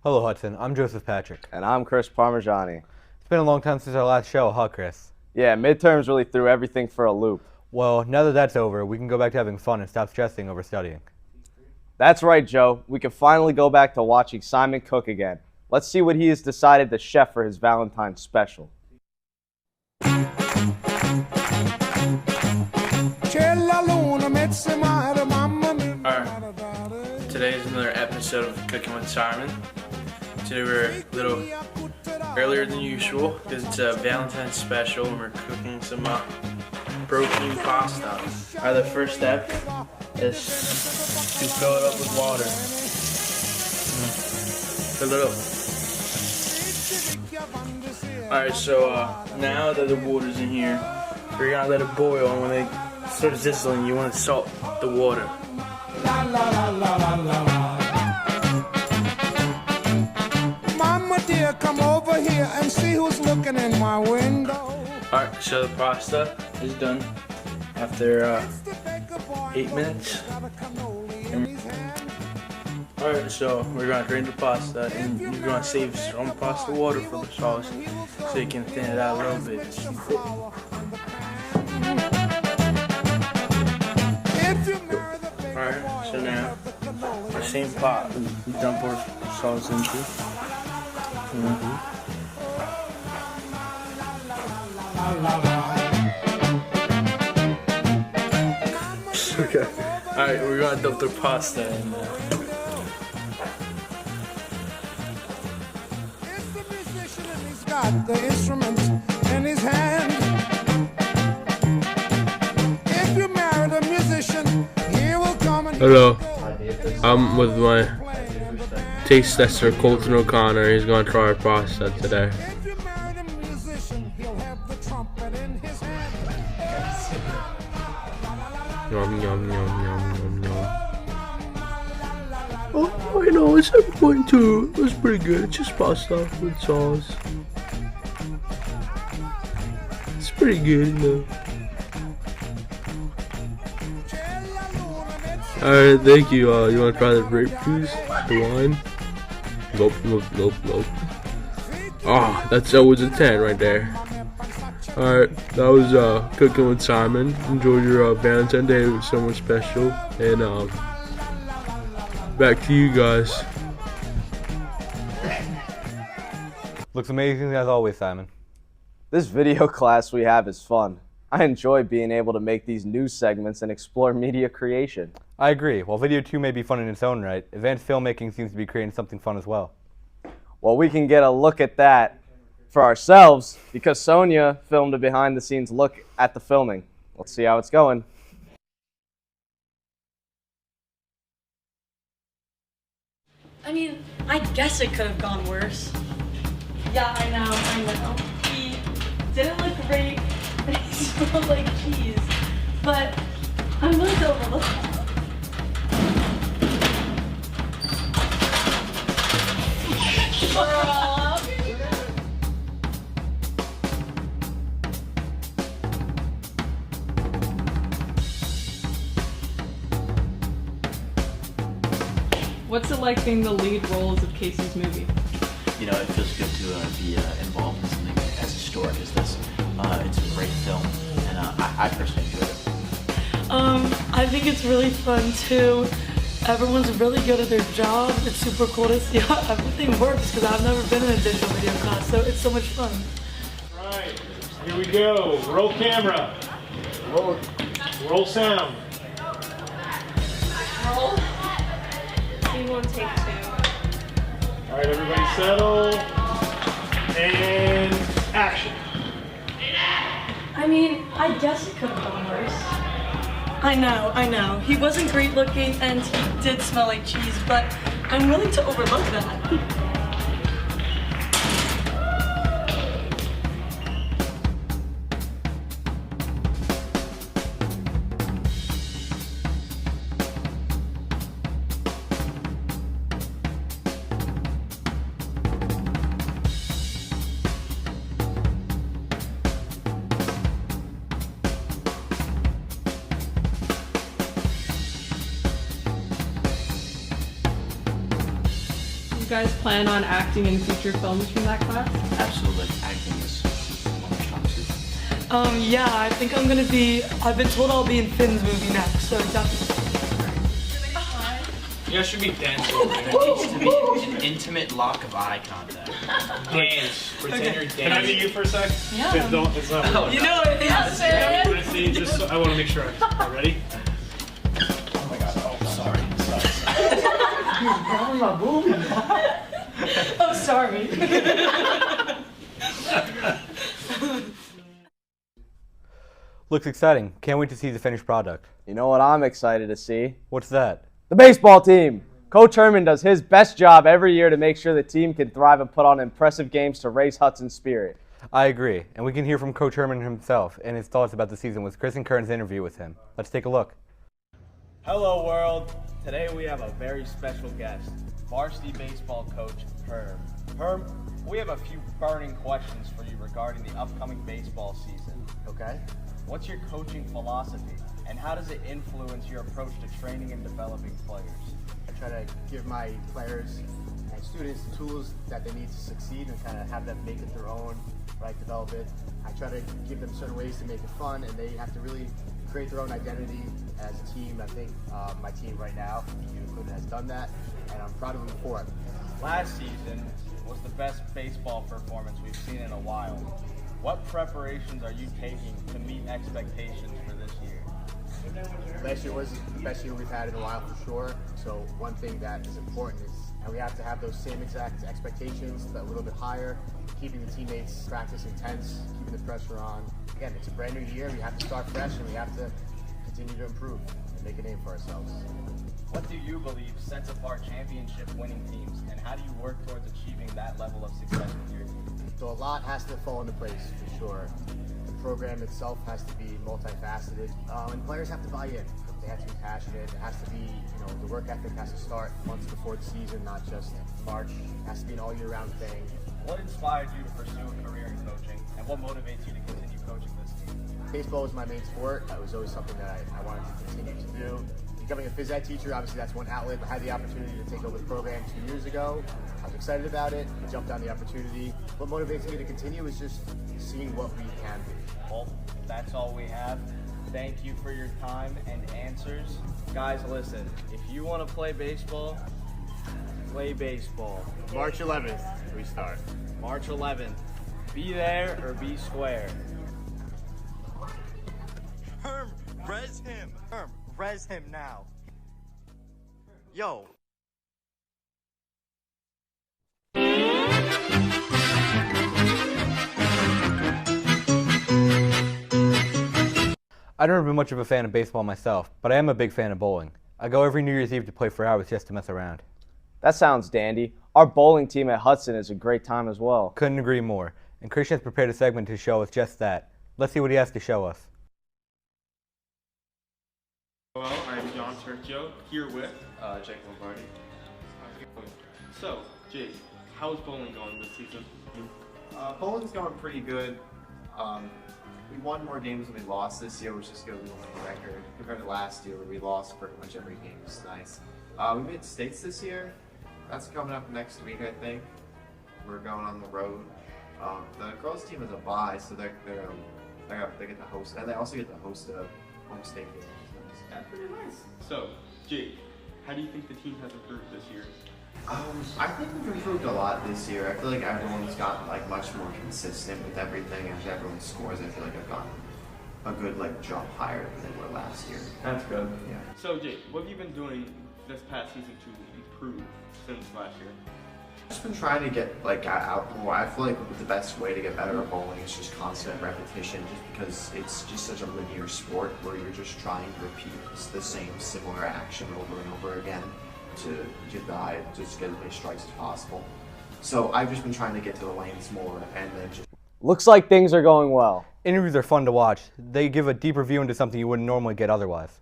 Hello, Hudson. I'm Joseph Patrick. And I'm Chris Parmigiani. It's been a long time since our last show, huh, Chris? Yeah, midterms really threw everything for a loop. Well, now that that's over, we can go back to having fun and stop stressing over studying. That's right, Joe. We can finally go back to watching Simon cook again. Let's see what he has decided to chef for his Valentine's special. Today is another episode of Cooking with Simon. Today we're a little earlier than usual because it's a Valentine's special and we're cooking some protein pasta. The first step is to fill it up with water. Fill it up. Alright, so now that the water's in here, we're gonna let it boil, and when it starts sizzling, you want to salt the water. Mama dear, come over here and see who's looking in my window. Alright, so the pasta is done after 8 minutes. Alright, so we're going to drain the pasta and you're going to save some pasta water for the sauce so you can thin it out a little bit. Alright, so now the same pot we dump our sauce into. Okay. Alright, we're gonna dump the pasta in there. He's got the instruments in his hand. If you married a musician, he will come and Hello, I'm with my taste tester Colton O'Connor. He's gonna try our pasta today. If you married a musician, he'll have the trumpet in his hand. Yum yum yum yum yum yum. Oh, I know, it's 7.2. It was pretty good. It's just pasta with sauce. It's pretty good, though. Alright, thank you. You want to try the grape juice? The wine? Nope, nope, nope, nope. Ah, that was a 10 right there. Alright, that was Cooking with Simon. Enjoy your Valentine's Day with someone special. And back to you guys. Looks amazing as always, Simon. This video class we have is fun. I enjoy being able to make these news segments and explore media creation. I agree. While video 2 may be fun in its own right, advanced filmmaking seems to be creating something fun as well. Well, we can get a look at that for ourselves because Sonia filmed a behind-the-scenes look at the filming. Let's see how it's going. I mean, I guess it could have gone worse. Yeah, I know. He didn't look great, and he smelled like cheese, but I'm willing to overlook that. What's it like being the lead roles of Casey's movie? You know, it feels good to be involved in something as historic as this. It's a great film, and I personally enjoyed it. I think it's really fun too. Everyone's really good at their job. It's super cool to see how everything works because I've never been in a digital video class, so it's so much fun. Right, here we go. Roll camera. Roll sound. Roll. You won't take 2. All right, everybody settle. And action. I mean, I guess it could have gone worse. I know. He wasn't great looking and he did smell like cheese, but I'm willing to overlook that. guys plan on acting in future films from that class? Absolutely. Acting is one of my strong suits. Yeah, I think I've been told I'll be in Finn's movie next, so definitely. You guys should be dancing. There needs to be an intimate lock of eye contact. Dance. Pretend you're dancing. Can I meet you for a sec? Yeah. It's not Oh, You know it, yes, I see, just so, I want to make sure. I'm ready? Oh my god. Oh, sorry. Oh, sorry. Looks exciting. Can't wait to see the finished product. You know what I'm excited to see? What's that? The baseball team. Coach Herman does his best job every year to make sure the team can thrive and put on impressive games to raise Hudson's spirit. I agree. And we can hear from Coach Herman himself and his thoughts about the season with Chris and Kern's interview with him. Let's take a look. Hello, world. Today we have a very special guest, varsity baseball coach Herm. Herm, we have a few burning questions for you regarding the upcoming baseball season. Okay? What's your coaching philosophy, and how does it influence your approach to training and developing players? I try to give my players and students the tools that they need to succeed and kind of have them make it their own, right, develop it. I try to give them certain ways to make it fun, and they have to really create their own identity as a team. I think my team right now, you included, has done that, and I'm proud of them for it. Last season was the best baseball performance we've seen in a while. What preparations are you taking to meet expectations for this year? Last year was the best year we've had in a while for sure. So one thing that is important is, and we have to have those same exact expectations, but a little bit higher, keeping the teammates' practice intense, keeping the pressure on. Again, it's a brand new year. We have to start fresh, and we have to continue to improve and make a name for ourselves. What do you believe sets apart championship winning teams, and how do you work towards achieving that level of success with your team? So a lot has to fall into place for sure. The program itself has to be multifaceted, and players have to buy in. They have to be passionate. It has to be, the work ethic has to start months before the season, not just March. It has to be an all-year-round thing. What inspired you to pursue a career in coaching, and what motivates you to continue coaching this team? Baseball was my main sport. That was always something that I wanted to continue to do. Becoming a phys ed teacher, obviously that's one outlet. I had the opportunity to take over the program 2 years ago. I was excited about it. I jumped on the opportunity. What motivates me to continue is just seeing what we can do. Well, that's all we have. Thank you for your time and answers. Guys, listen, if you want to play baseball, play baseball. March 11th, we start. March 11th. Be there or be square. Herm, res him. Herm, res him now. Yo. I've never been much of a fan of baseball myself, but I am a big fan of bowling. I go every New Year's Eve to play for hours just to mess around. That sounds dandy. Our bowling team at Hudson is a great time as well. Couldn't agree more. And Christian has prepared a segment to show us just that. Let's see what he has to show us. Hello, I'm John Turcio, here with Jake Lombardi. So, Jake, how is bowling going this season? Bowling's going pretty good. We won more games than we lost this year, which is good. We won the record compared to last year where we lost pretty much every game. It's nice. We made states this year. That's coming up next week, I think. We're going on the road. The girls team is a bye, so they get to host, and they also get to host a home state game. That's pretty nice. So, Jake, how do you think the team has improved this year? I think we've improved a lot this year. I feel like everyone's gotten much more consistent with everything, and everyone's scores I feel like have gotten a good jump higher than they were last year. That's good. Yeah. So, Jake, what have you been doing this past season to improve since last year? I've just been trying to get out more. I feel like the best way to get better at bowling is just constant repetition, just because it's just such a linear sport where you're just trying to repeat the same similar action over and over again to get the eye, just get as many strikes as possible. So I've just been trying to get to the lanes more, and then just. Looks like things are going well. Interviews are fun to watch. They give a deeper view into something you wouldn't normally get otherwise.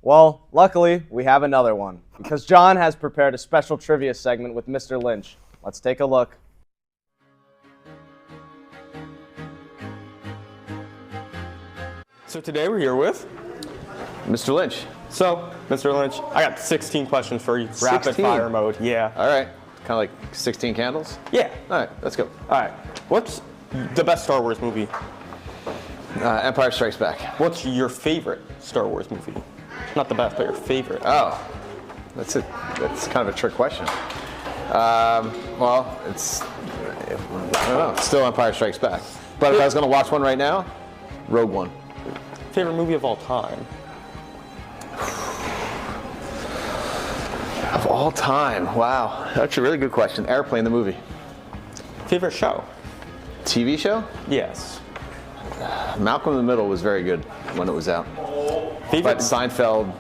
Well, luckily, we have another one, because John has prepared a special trivia segment with Mr. Lynch. Let's take a look. So today we're here with Mr. Lynch. So, Mr. Lynch, I got 16 questions for you. 16? Rapid fire mode. Yeah. All right. Kind of like 16 Candles? Yeah. All right, let's go. All right. What's the best Star Wars movie? Empire Strikes Back. What's your favorite Star Wars movie? Not the best, but your favorite. Oh, that's kind of a trick question. Well, it's, I don't know. It's still Empire Strikes Back. But if I was going to watch one right now, Rogue One. Favorite movie of all time? Of all time? Wow. That's a really good question. Airplane, the movie. Favorite show? TV show? Yes. Malcolm in the Middle was very good when it was out. Favorite But Seinfeld,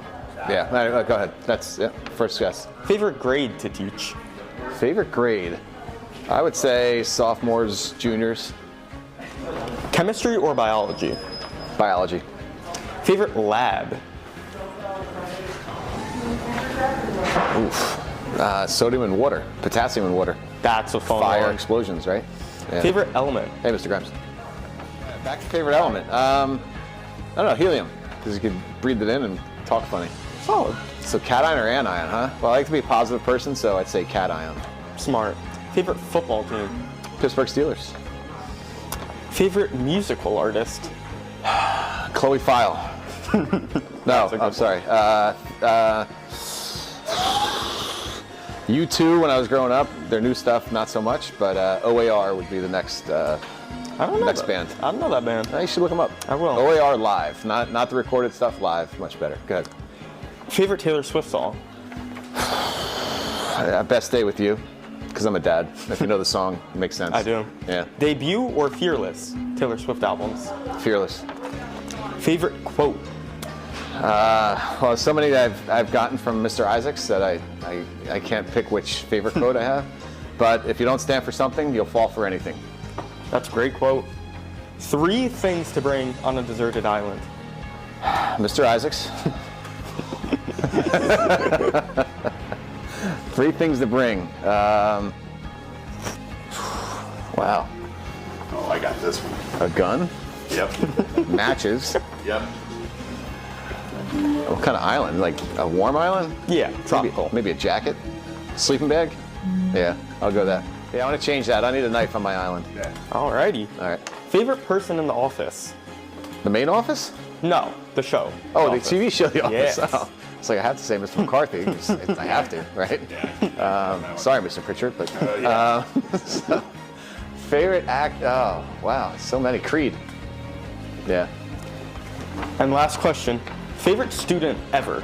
yeah. Go ahead. That's first guess. Favorite grade to teach? Favorite grade? I would say sophomores, juniors. Chemistry or biology? Biology. Favorite lab? Oof. Sodium and water. Potassium and water. That's a fun Fire one. explosions, right? Yeah. Favorite element? Hey, Mr. Grimes. Back to favorite element. I don't know, helium. Because you can breathe it in and talk funny. Solid. So cation or anion, huh? Well, I like to be a positive person, so I'd say cation. Smart. Favorite football team? Pittsburgh Steelers. Favorite musical artist? Chloe File. No, I'm sorry. U2 when I was growing up. Their new stuff, not so much, but OAR would be the next I don't know next that. band. I don't know that band. You should look them up. I will. OAR live, not the recorded stuff, live. Much better. Go ahead. Favorite Taylor Swift song? Best Day With You, because I'm a dad. If you know the song, it makes sense. I do. Yeah. Debut or Fearless? Taylor Swift albums. Fearless. Favorite quote? Well, so many that I've gotten from Mr. Isaacs that I can't pick which favorite quote I have. But if you don't stand for something, you'll fall for anything. That's a great quote. 3 things to bring on a deserted island. Mr. Isaacs. 3 things to bring. Wow. Oh, I got this one. A gun? Yep. Matches. Yep. What kind of island? Like a warm island? Yeah, tropical. Maybe a jacket? Sleeping bag? Yeah, I'll go with that. Yeah, I want to change that. I need a knife on my island. Alrighty. All right. Favorite person in The Office? The main office? No, the show. Oh, the Office. TV show, The Office. Yes. Oh. It's like I have to say Mr. McCarthy. I have to, right? Sorry, Mr. Pritchard, but so, favorite act? Oh, wow, so many. Creed. Yeah. And last question. Favorite student ever?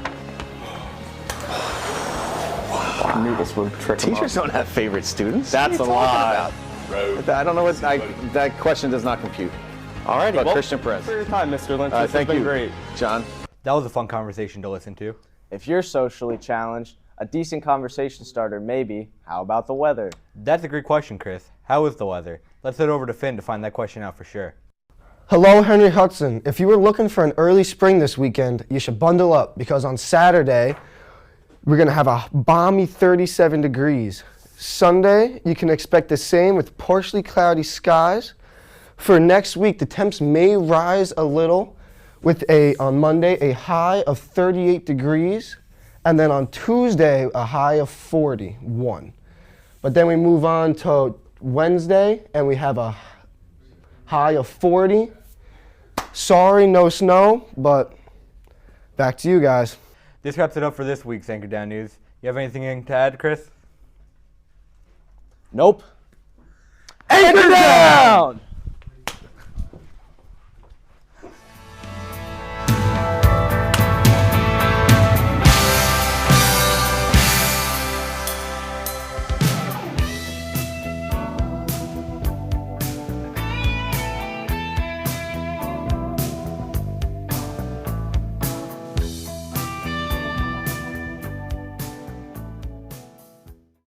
I knew this would trick him Teachers up. don't have favorite students. That's What a are you lie. talking about? I don't know what that question does not compute. Alrighty, But well, Christian Perez. for your time, Mr. Lynch. This Thank has been you, great. John. That was a fun conversation to listen to. If you're socially challenged, a decent conversation starter may be, how about the weather? That's a great question, Chris. How is the weather? Let's head over to Finn to find that question out for sure. Hello, Henry Hudson. If you were looking for an early spring this weekend, you should bundle up because on Saturday, we're going to have a balmy 37 degrees. Sunday, you can expect the same with partially cloudy skies. For next week, the temps may rise a little with on Monday, a high of 38 degrees, and then on Tuesday, a high of 41. But then we move on to Wednesday, and we have a high of 40. Sorry, no snow, but back to you guys. This wraps it up for this week's Anchor Down News. You have anything to add, Chris? Nope. Anchor down!